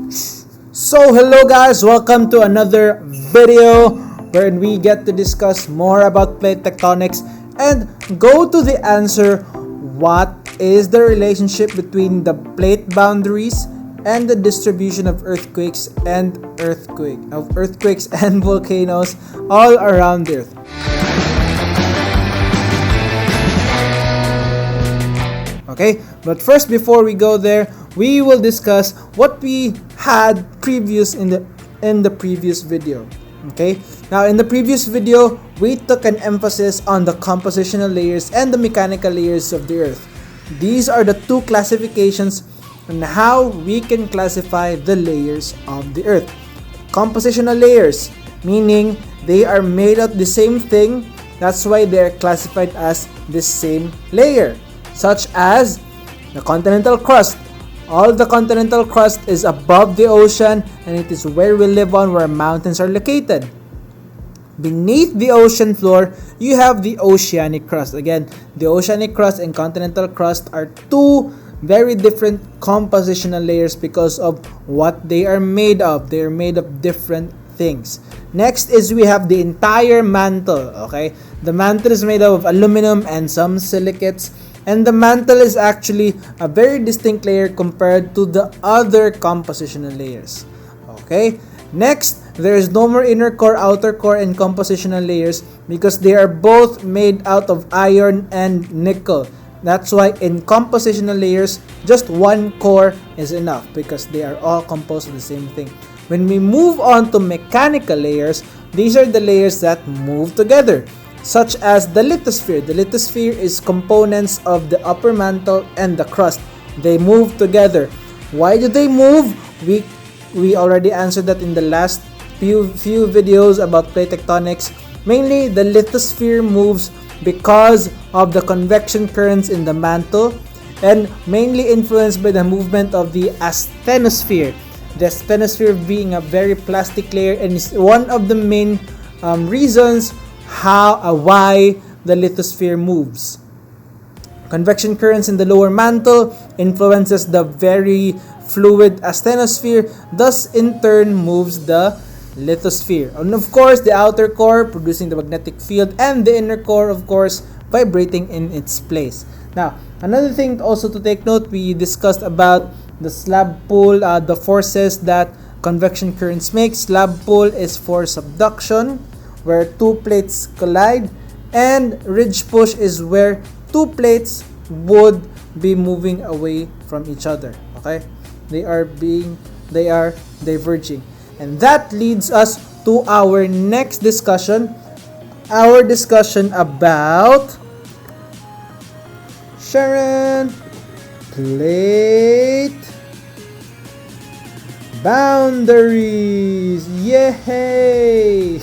So hello guys, welcome to another video wherein we get to discuss more about plate tectonics and go to the answer: what is the relationship between the plate boundaries and the distribution of earthquakes and volcanoes all around the earth. Okay, but first, before we go there, we will discuss what we had in the previous video. Okay, now in the previous video, we took an emphasis on the compositional layers and the mechanical layers of the earth. These are the two classifications on how we can classify the layers of the earth. Compositional layers, meaning they are made of the same thing, that's why they are classified as the same layer, such as the continental crust. All the continental crust is above the ocean, and it is where we live on, where mountains are located. Beneath the ocean floor, you have the oceanic crust. Again, the oceanic crust and continental crust are two very different compositional layers because of what they are made of. They are made of different things. Next is we have the entire mantle. Okay, the mantle is made of aluminum and some silicates, and the mantle is actually a very distinct layer compared to the other compositional layers. Okay, next, there is no more inner core, outer core, and compositional layers because they are both made out of iron and nickel. That's why in compositional layers, just one core is enough because they are all composed of the same thing. When we move on to mechanical layers, these are the layers that move together, such as the lithosphere. The lithosphere is components of the upper mantle and the crust. They move together. Why do they move? We already answered that in the last few videos about plate tectonics. Mainly, the lithosphere moves because of the convection currents in the mantle, and mainly influenced by the movement of the asthenosphere. The asthenosphere being a very plastic layer and is one of the main reasons why the lithosphere moves. Convection currents in the lower mantle influences the very fluid asthenosphere, thus in turn moves the lithosphere. And of course, the outer core producing the magnetic field, and the inner core, of course, vibrating in its place. Now, another thing also to take note, we discussed about the slab pull, the forces that convection currents make. Slab pull is for subduction, where two plates collide, and ridge push is where two plates would be moving away from each other. Okay, they are diverging, and that leads us to our next discussion. Our discussion about plate boundaries. Yay!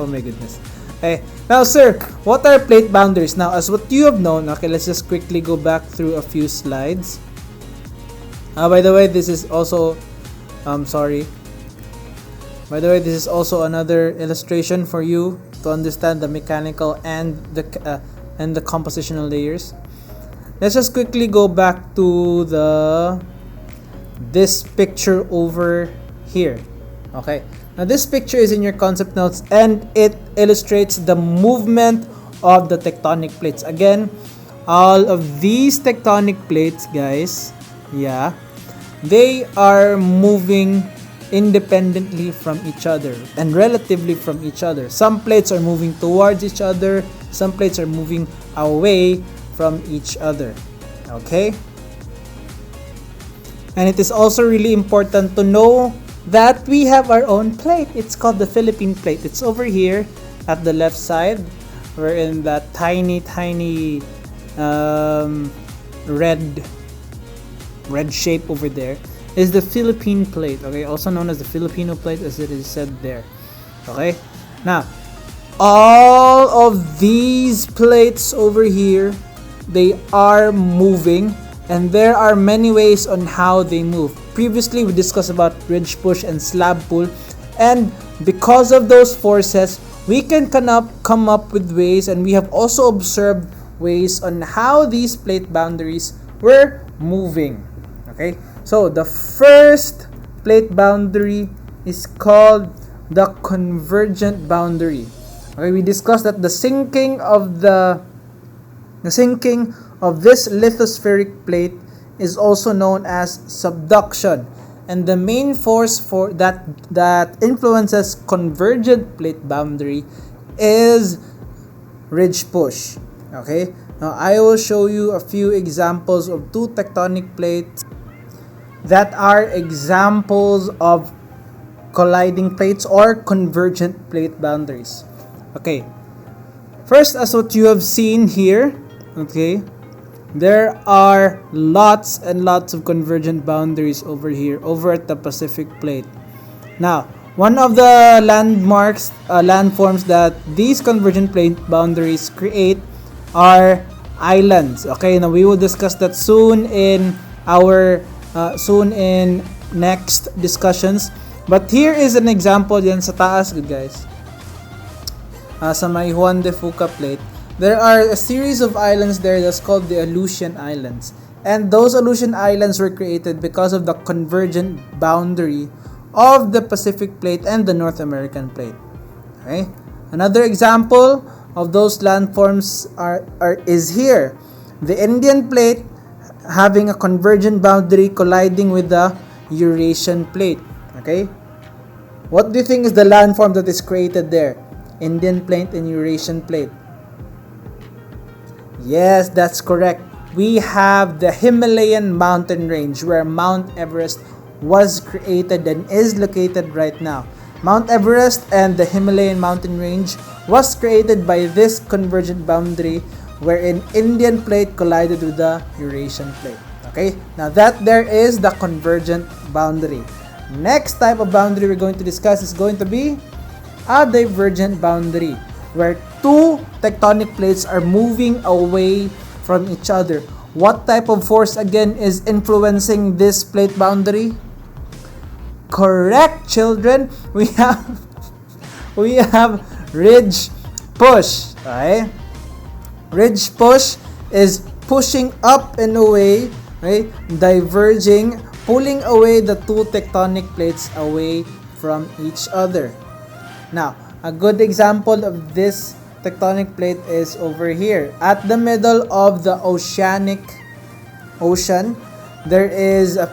Oh my goodness. Okay. Now, sir, what are plate boundaries? Now, as what you have known, okay, let's just quickly go back through a few slides. By the way, this is also, By the way, this is also another illustration for you to understand the mechanical and the compositional layers. Let's just quickly go back to this picture over here. Okay. Now this picture is in your concept notes, and it illustrates the movement of the tectonic plates. Again, all of these tectonic plates, guys, they are moving independently from each other and relatively from each other. Some plates are moving towards each other, some plates are moving away from each other. Okay? And it is also really important to know that we have our own plate. It's called the Philippine plate. It's over here at the left side. We're in that tiny red shape over there is the Philippine plate. Okay, also known as the Filipino plate, as it is said there. Okay, now all of these plates over here, they are moving, and there are many ways on how they move. Previously, we discussed about ridge push and slab pull, and because of those forces, we can come up with ways, and we have also observed ways on how these plate boundaries were moving. Okay, so the first plate boundary is called the convergent boundary. Okay, we discussed that the sinking of this lithospheric plate is also known as subduction, and the main force for that influences convergent plate boundary is ridge push. Okay, now I will show you a few examples of two tectonic plates that are examples of colliding plates or convergent plate boundaries. Okay, first, as what you have seen here, okay, there are lots and lots of convergent boundaries over here, over at the Pacific plate. Now, one of the landforms that these convergent plate boundaries create are islands. Okay, now we will discuss that soon in our next discussions. But here is an example yan sa taas, good guys. Sa may Juan de Fuca plate, there are a series of islands there that's called the Aleutian Islands. And those Aleutian Islands were created because of the convergent boundary of the Pacific plate and the North American plate. Okay? Another example of those landforms is here. The Indian plate having a convergent boundary colliding with the Eurasian plate. Okay? What do you think is the landform that is created there? Indian plate and Eurasian plate. Yes, that's correct. We have the Himalayan mountain range where Mount Everest was created and is located right now. Mount Everest and the Himalayan mountain range was created by this convergent boundary wherein Indian plate collided with the Eurasian plate. Okay, now that there is the convergent boundary. Next type of boundary we're going to discuss is going to be a divergent boundary, where two tectonic plates are moving away from each other. What type of force again is influencing this plate boundary? Correct, children. We have ridge push. Okay? Ridge push is pushing up and away, right? Diverging, pulling away the two tectonic plates away from each other. Now, a good example of this tectonic plate is over here. At the middle of the oceanic ocean, there is a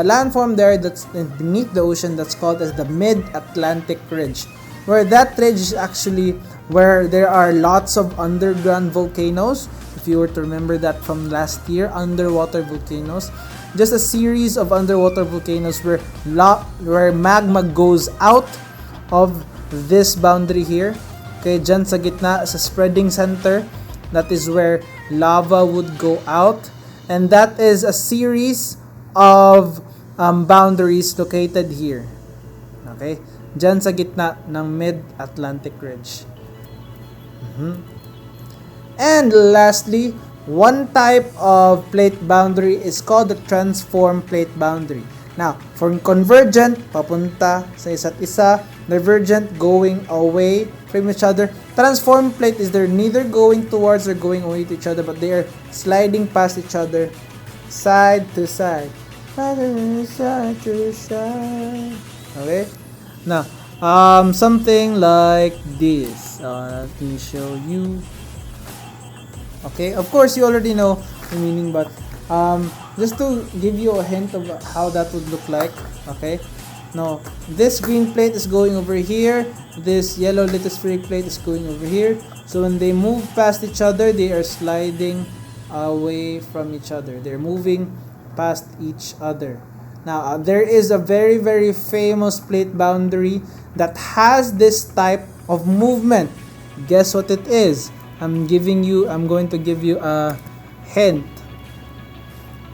landform there that's beneath the ocean that's called as the Mid-Atlantic Ridge, where that ridge is actually where there are lots of underground volcanoes. If you were to remember that from last year, underwater volcanoes, just a series of underwater volcanoes where magma goes out of this boundary here. Okay, dyan sa gitna, sa spreading center, that is where lava would go out. And that is a series of boundaries located here. Okay, dyan sa gitna ng Mid-Atlantic Ridge. And lastly, one type of plate boundary is called the transform plate boundary. Now, for convergent, papunta sa isa't isa. Divergent, going away from each other. Transform plate is they're neither going towards or going away to each other, but they are sliding past each other, side to side. Side to side. Okay? Now, something like this. Let me show you. Okay, of course you already know the meaning, but just to give you a hint of how that would look like. Okay, now this green plate is going over here, this yellow lithospheric plate is going over here. So when they move past each other, they are sliding away from each other. They're moving past each other. Now there is a very, very famous plate boundary that has this type of movement. Guess what it is? I'm going to give you a hint.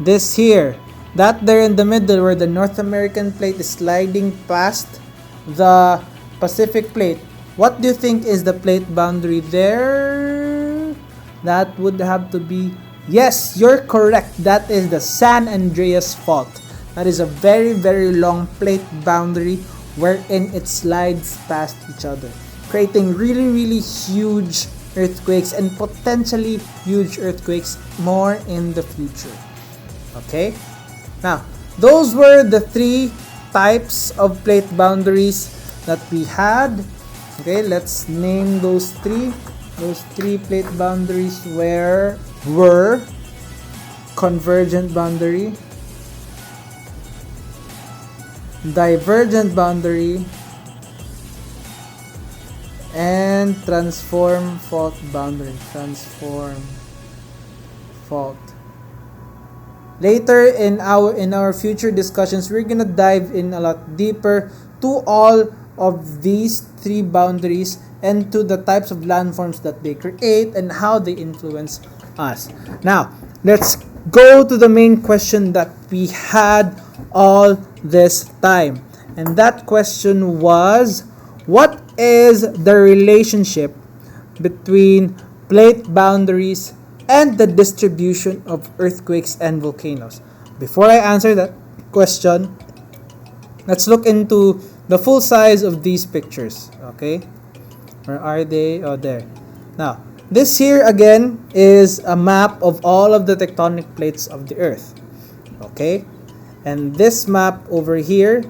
This here, that there in the middle where the North American plate is sliding past the Pacific plate. What do you think is the plate boundary there? That would have to be, yes, you're correct. That is the San Andreas Fault. That is a very, very long plate boundary wherein it slides past each other, creating really, really huge earthquakes and potentially huge earthquakes more in the future. Okay? Now, those were the three types of plate boundaries that we had. Okay, let's name those three. Those three plate boundaries were convergent boundary, divergent boundary, and transform fault boundary. Transform fault. Later in our future discussions, we're gonna dive in a lot deeper to all of these three boundaries and to the types of landforms that they create and how they influence us. Now, let's go to the main question that we had all this time. And that question was, what is the relationship between plate boundaries and the distribution of earthquakes and volcanoes? Before I answer that question, let's look into the full size of these pictures. Okay, where are they? Oh, there. Now, this here again is a map of all of the tectonic plates of the earth. Okay, and this map over here,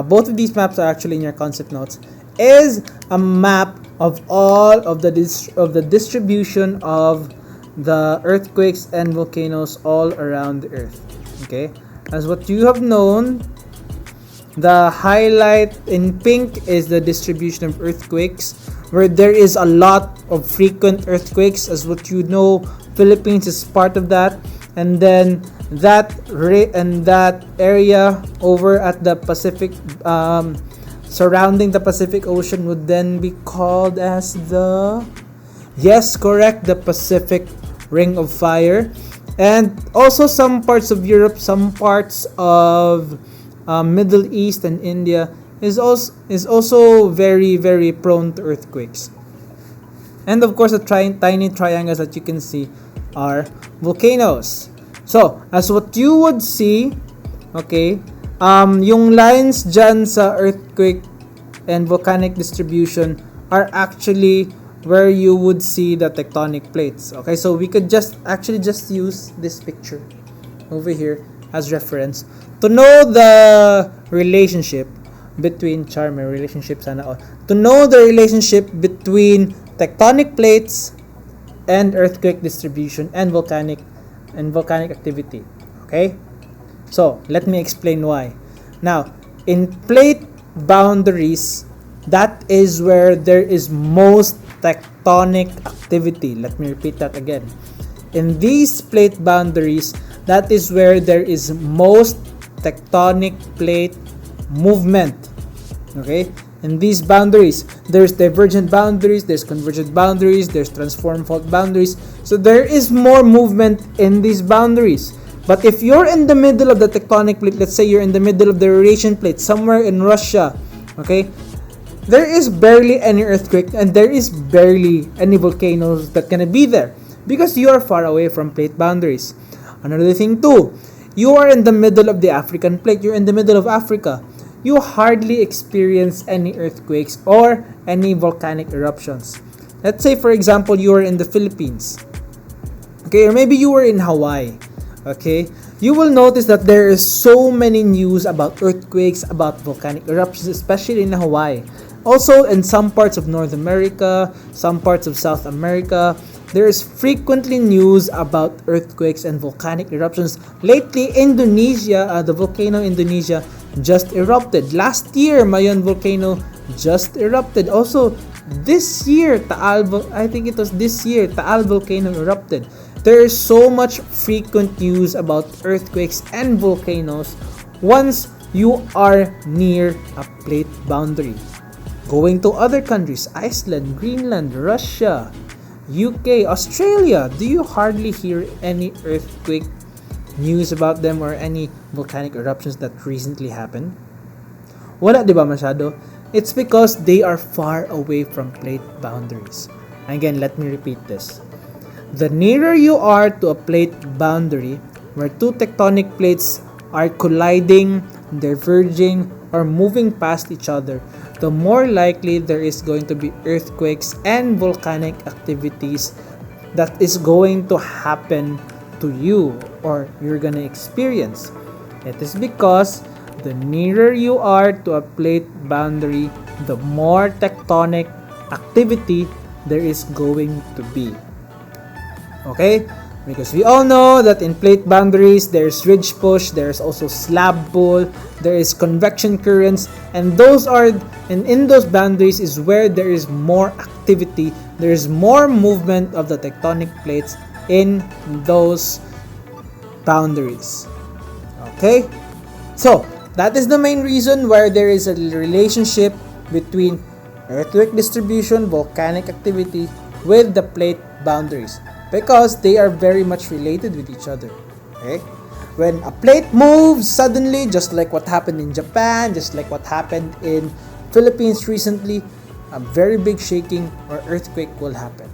both of these maps are actually in your concept notes, is a map of all of the distribution of the earthquakes and volcanoes all around the earth. Okay, as what you have known, the highlight in pink is the distribution of earthquakes, where there is a lot of frequent earthquakes. As what you know, Philippines is part of that, and then that area over at the Pacific, surrounding the Pacific Ocean, would then be called as the, yes, correct, the Pacific Ring of Fire. And also some parts of Europe, some parts of Middle East and India is also very, very prone to earthquakes. And of course, the tiny triangles that you can see are volcanoes. So, as what you would see, okay, yung lines dyan sa earthquake and volcanic distribution are actually where you would see the tectonic plates. Okay, so we could just use this picture over here as reference to know the relationship between to know the relationship between tectonic plates and earthquake distribution and volcanic activity. Okay, so let me explain why. Now, in plate boundaries, that is where there is most tectonic activity. Let me repeat that again. In these plate boundaries, that is where there is most tectonic plate movement. Okay, in these boundaries, there's divergent boundaries, there's convergent boundaries, there's transform fault boundaries. So there is more movement in these boundaries. But if you're in the middle of the tectonic plate, let's say you're in the middle of the Eurasian plate, somewhere in Russia, okay, there is barely any earthquake and there is barely any volcanoes that gonna be there because you are far away from plate boundaries. Another thing too, you are in the middle of the African plate, you're in the middle of Africa. You hardly experience any earthquakes or any volcanic eruptions. Let's say, for example, you are in the Philippines, okay, or maybe you were in Hawaii, okay, you will notice that there is so many news about earthquakes, about volcanic eruptions, especially in Hawaii. Also, in some parts of North America, some parts of South America, there is frequently news about earthquakes and volcanic eruptions. Lately, Indonesia, the volcano Indonesia just erupted. Last year, Mayon volcano just erupted. Also, this year, Taal volcano erupted. There is so much frequent news about earthquakes and volcanoes once you are near a plate boundary. Going to other countries, Iceland, Greenland, Russia, UK, Australia, do you hardly hear any earthquake news about them or any volcanic eruptions that recently happened? Wala, di ba masyado? It's because they are far away from plate boundaries. Again, let me repeat this. The nearer you are to a plate boundary where two tectonic plates are colliding, diverging, or moving past each other, the more likely there is going to be earthquakes and volcanic activities that is going to happen to you or you're going to experience. It is because the nearer you are to a plate boundary, the more tectonic activity there is going to be. Okay? Because we all know that in plate boundaries, there's ridge push, there's also slab pull, there is convection currents, and in those boundaries is where there is more activity, there is more movement of the tectonic plates in those boundaries. Okay? So, that is the main reason why there is a relationship between earthquake distribution, volcanic activity with the plate boundaries, because they are very much related with each other. Okay? When a plate moves suddenly, just like what happened in Japan, just like what happened in Philippines recently, a very big shaking or earthquake will happen.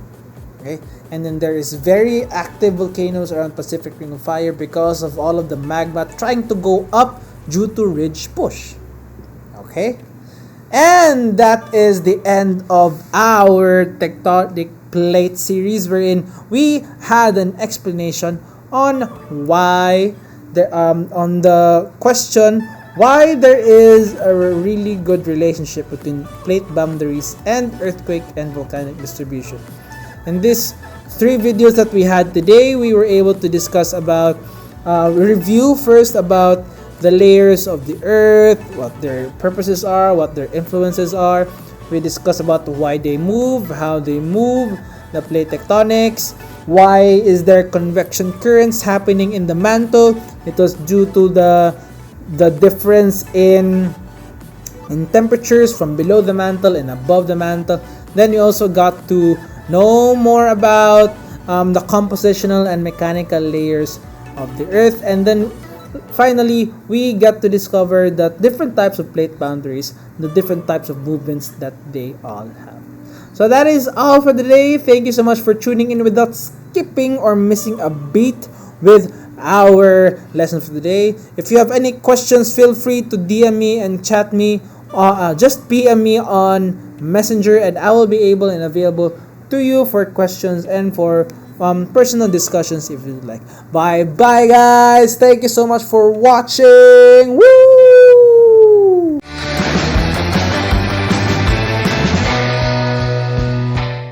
Okay? And then there is very active volcanoes around Pacific Ring of Fire because of all of the magma trying to go up due to ridge push. Okay? And that is the end of our tectonic plate series, wherein we had an explanation on why on the question why there is a really good relationship between plate boundaries and earthquake and volcanic distribution. In these 3 videos that we had today, we were able to discuss about review first about the layers of the earth, what their purposes are, what their influences are. We discussed about why they move, how they move, the plate tectonics, why is there convection currents happening in the mantle. It was due to the difference in temperatures from below the mantle and above the mantle. Then we also got to know more about the compositional and mechanical layers of the earth, and then finally we get to discover the different types of plate boundaries, the different types of movements that they all have. So that is all for today. Thank you so much for tuning in without skipping or missing a beat with our lesson for the day. If you have any questions, feel free to DM me and chat me. Just PM me on Messenger, and I will be able and available to you for questions and for personal discussions if you'd like. Bye bye, guys. Thank you so much for watching. Woo!